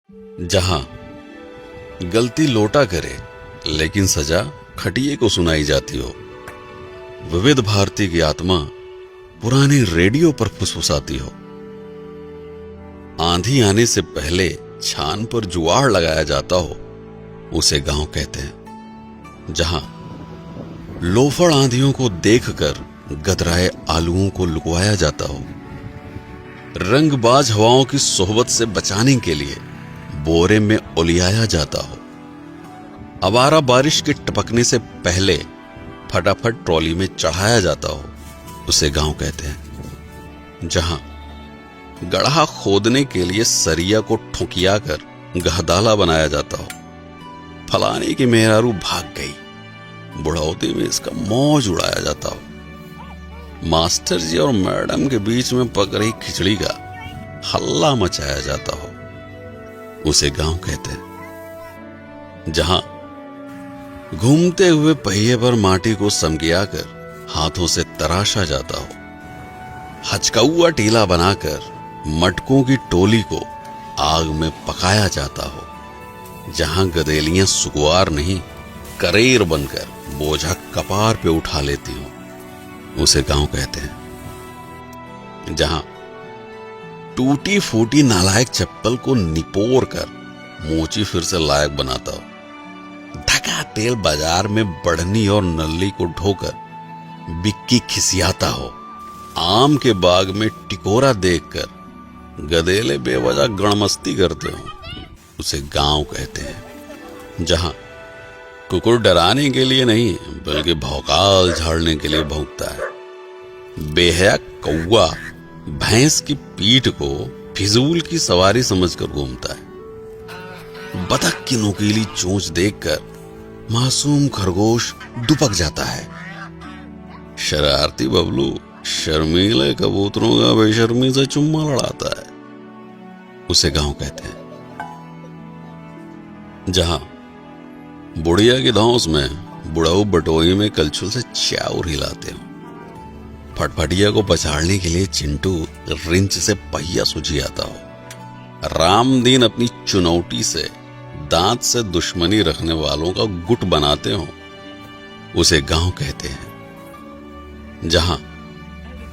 जहां गलती लोटा करे लेकिन सजा खटिए को सुनाई जाती हो, विविध भारती की आत्मा पुराने रेडियो पर फुसफुसाती हो। आंधी आने से पहले छान पर जुआड़ लगाया जाता हो, उसे गांव कहते हैं। जहां लोफड़ आंधियों को देखकर गदराए आलुओं को लुकवाया जाता हो, रंगबाज हवाओं की सोहबत से बचाने के लिए बोरे में उलियाया जाता हो, आवारा बारिश के टपकने से पहले फटाफट ट्रॉली में चढ़ाया जाता हो, उसे गांव कहते हैं। जहां गड्ढा खोदने के लिए सरिया को ठुकिया कर गहदाला बनाया जाता हो, फलाने की मेहरारू भाग गई, बुढ़ौती में इसका मौज उड़ाया जाता हो, मास्टर जी और मैडम के बीच में पक रही खिचड़ी का हल्ला मचाया जाता हो, उसे गांव कहते हैं। जहां घूमते हुए पहिए पर माटी को समगियाकर हाथों से तराशा जाता हो, हचकौआ टीला बनाकर मटकों की टोली को आग में पकाया जाता हो, जहां गदेलियां सुकुआर नहीं करेर बनकर बोझा कपार पे उठा लेती हो, उसे गांव कहते हैं। जहां टूटी फूटी नालायक चप्पल को निपोर कर मोची फिर से लायक बनाता हो, धका तेल बाजार में बढ़नी और नल्ली को ढोकर बिक्की खिसियाता हो, आम के बाग में टिकोरा देखकर गदेले बेवजह गणमस्ती करते हो, उसे गांव कहते हैं। जहां कुकुर डराने के लिए नहीं बल्कि भौकाल झाड़ने के लिए भौंकता है, बेहया कौवा भैंस की पीठ को फिजूल की सवारी समझकर घूमता है, बतख की नुकीली चोंच देखकर मासूम खरगोश दुपक जाता है, शरारती बबलू शर्मीले कबूतरों का बेशर्मी से चुम्मा लड़ाता है, उसे गांव कहते हैं। जहां बुढ़िया की धौंस में बुढ़ऊ बटोई में कलछुल से चाउर हिलाते हो, फटफटिया को पछाड़ने के लिए चिंटू रिंच से पहिया सुझियाता हो, रामदीन अपनी चुनौती से दांत से दुश्मनी रखने वालों का गुट बनाते हो, उसे गांव कहते हैं।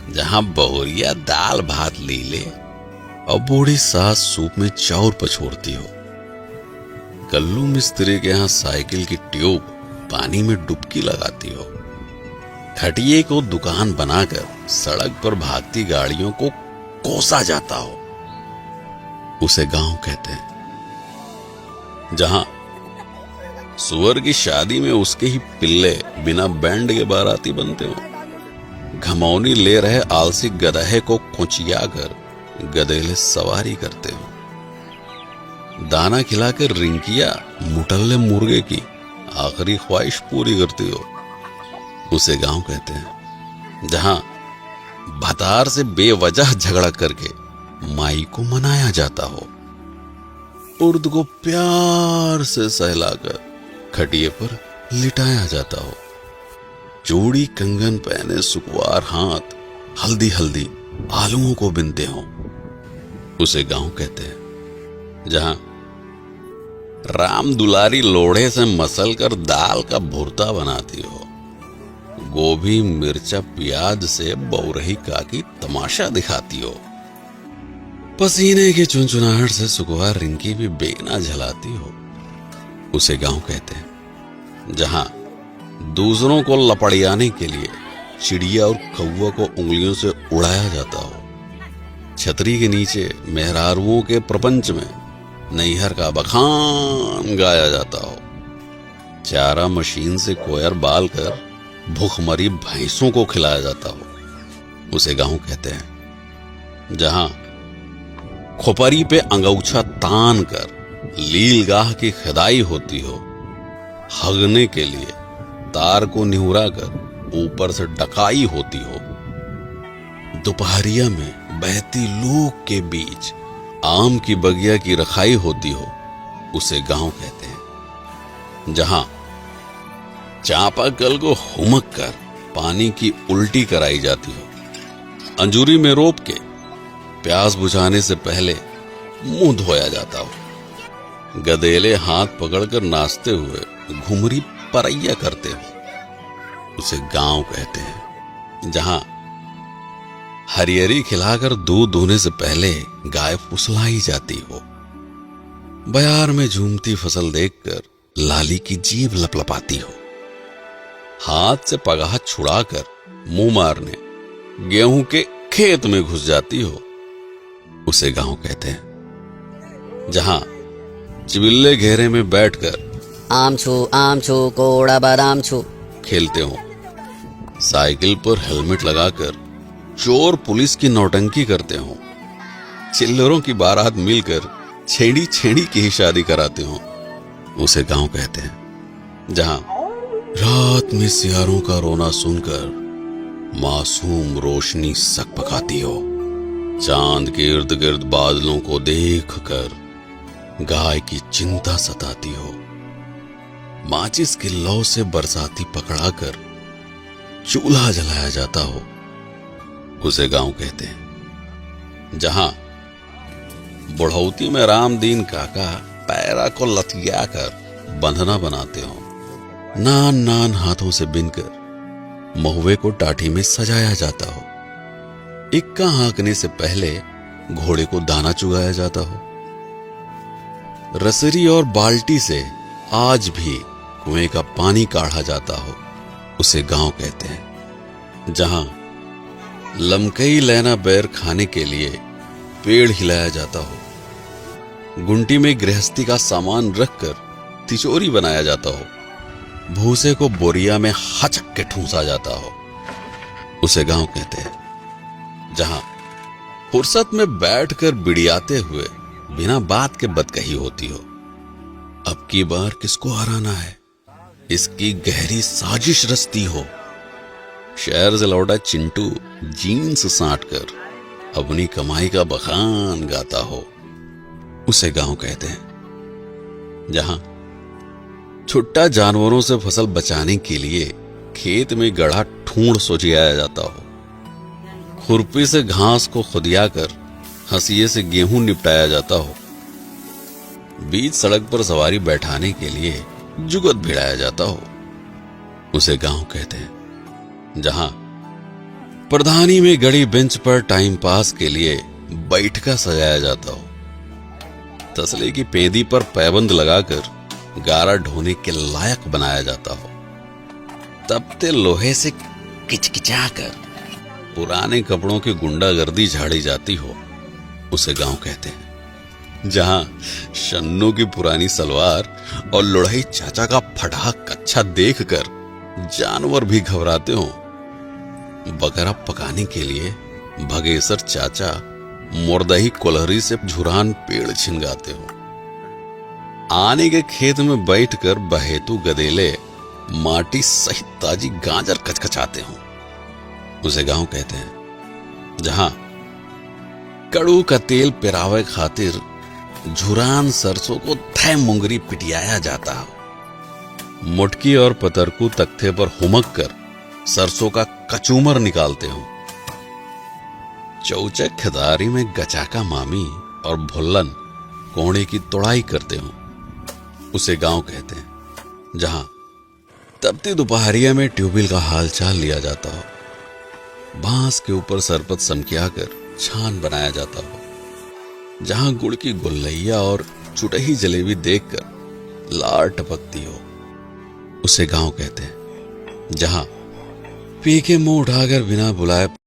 जहां बहुरिया दाल भात लीले और बूढ़ी सास सूप में चाउर पछोड़ती हो, कल्लू मिस्त्री के यहां साइकिल की ट्यूब पानी में डुबकी लगाती हो, खटिए को दुकान बनाकर सड़क पर भागती गाड़ियों को कोसा जाता हो, उसे गांव कहते हैं। जहां सुअर की शादी में उसके ही पिल्ले बिना बैंड के बाराती बनते हो, घमौनी ले रहे आलसी गधे को खुचिया कर गधेले सवारी करते हो, दाना खिलाकर रिंकिया मुटल्ले मुर्गे की आखिरी ख्वाहिश पूरी करती हो, उसे गांव कहते हैं। जहां भतार से बेवजह झगड़ा करके माई को मनाया जाता हो, उर्द को प्यार से सहलाकर खटिए पर लिटाया जाता हो, चूड़ी कंगन पहने सुकुआर हाथ हल्दी हल्दी आलुओं को बिनते हो, उसे गांव कहते हैं। जहां राम दुलारी लोढ़े से मसल कर दाल का भुर्ता बनाती हो, गोभी मिर्चा प्याज से बौरही काकी तमाशा दिखाती हो, पसीने की चुनचुनाहट से सुकुआर रिंकी भी बेना झलाती हो, उसे गांव कहते हैं। जहां दूसरों को लपड़ियाने के लिए चिड़िया और कौवा को उंगलियों से उड़ाया जाता हो, छतरी के नीचे मेहरारुओं के प्रपंच में नैहर का बखान गाया जाता हो, चारा मशीन से कोयर बाल कर भूखमरी भैंसों को खिलाया जाता हो, उसे गांव कहते हैं। जहां खोपरी पे अंगौछा तान कर लीलगाह की खदाई होती हो, हगने के लिए तार को निहुरा कर ऊपर से डकाई होती हो, दोपहरिया में बहती लूक के बीच आम की बगिया की रखाई होती हो, उसे गांव कहते हैं। जहां चापाकल को हुमक कर पानी की उल्टी कराई जाती हो, अंजूरी में रोप के प्यास बुझाने से पहले मुंह धोया जाता हो, गधेले हाथ पकड़कर नाचते हुए घुमरी परैया करते हो, उसे गांव कहते हैं। जहां हरियरी खिलाकर दूध दूहने से पहले गाय फुसलाई जाती हो, बयार में झूमती फसल देखकर लाली की जीभ लपलपाती हो, हाथ से पगाह छुड़ाकर मुंह मारने गेहूं के खेत में घुस जाती हो, उसे गांव कहते हैं। जहां चिबिल्ले घेरे में बैठकर आम छू कोड़ा बादाम छू खेलते हो, साइकिल पर हेलमेट लगाकर चोर पुलिस की नौटंकी करते हो, चिल्लरों की बारात मिलकर छेड़ी छेड़ी की ही शादी कराते हो, उसे गांव कहते हैं। जहां रात में सियारों का रोना सुनकर मासूम रोशनी सक पकाती हो, चांद के इर्द गिर्द बादलों को देखकर गाय की चिंता सताती हो, माचिस की लौ से बरसाती पकड़ाकर चूल्हा जलाया जाता हो, उसे गांव कहते हैं। जहां बुढ़ौती में रामदीन काका पैरा को लथिया कर बंधना बनाते हो, नान नान हाथों से बिनकर महुए को टाठी में सजाया जाता हो, इक्का हाँकने से पहले घोड़े को दाना चुगाया जाता हो, रसरी और बाल्टी से आज भी कुएं का पानी काढ़ा जाता हो, उसे गांव कहते हैं। जहां लमकई लैना बैर खाने के लिए पेड़ हिलाया जाता हो, गुंटी में गृहस्थी का सामान रखकर तिचोरी बनाया जाता हो, भूसे को बोरिया में हचक के ठूंसा जाता हो, उसे गांव कहते हैं। जहां फुर्सत में बैठकर बिड़ियाते हुए बिना बात के बदकही होती हो, अब की बार किसको हराना है, इसकी गहरी साजिश रचती हो, शहर से लौटा चिंटू जीन्स साट कर अपनी कमाई का बखान गाता हो, उसे गांव कहते हैं। जहां छुट्टा जानवरों से फसल बचाने के लिए खेत में गढ़ा ठूंढ सोचियाया जाता हो, खुरपी से घास को खुदिया कर हंसिये से गेहूं निपटाया जाता हो, बीच सड़क पर सवारी बैठाने के लिए जुगत भिड़ाया जाता हो, उसे गांव कहते हैं। जहां प्रधानी में गड़ी बेंच पर टाइम पास के लिए बैठका सजाया जाता हो, तसले की पेंदी पर पैबंद लगाकर गारा ढोने के लायक बनाया जाता हो, तपते लोहे से किचकिचाकर पुराने कपड़ों की गुंडागर्दी झाड़ी जाती हो, उसे गांव कहते हैं। जहां शन्नू की पुरानी सलवार और लुढ़ई चाचा का फटा कच्छा देखकर जानवर भी घबराते हो, बकरा पकाने के लिए भगेसर चाचा मुर्दही कोलहरी से झुरान पेड़ छिनगाते हो, आने के खेत में बैठकर बहेतु गदेले माटी सहित ताजी गाजर कचकचाते हो, उसे गांव कहते हैं। जहां कड़ू का तेल पिरावे खातिर झुरान सरसों को थै मुंगरी पिटियाया जाता हो, मुटकी और पतरकू तख्ते पर हुमक कर सरसों का कचूमर निकालते हो, चौचक खिदारी में गचाका मामी और भुल्लन कोहड़े की तोड़ाई करते हो, उसे गांव कहते हैं। जहां तपती दोपहरिया में ट्यूबवेल का हालचाल लिया जाता हो, बांस के ऊपर सरपत समकिया कर छान बनाया जाता हो, जहां गुड़ की गुल्लैया और चुटही जलेबी देखकर लार टपकती हो, उसे गांव कहते हैं। जहां पी के मुंह उठाकर बिना बुलाए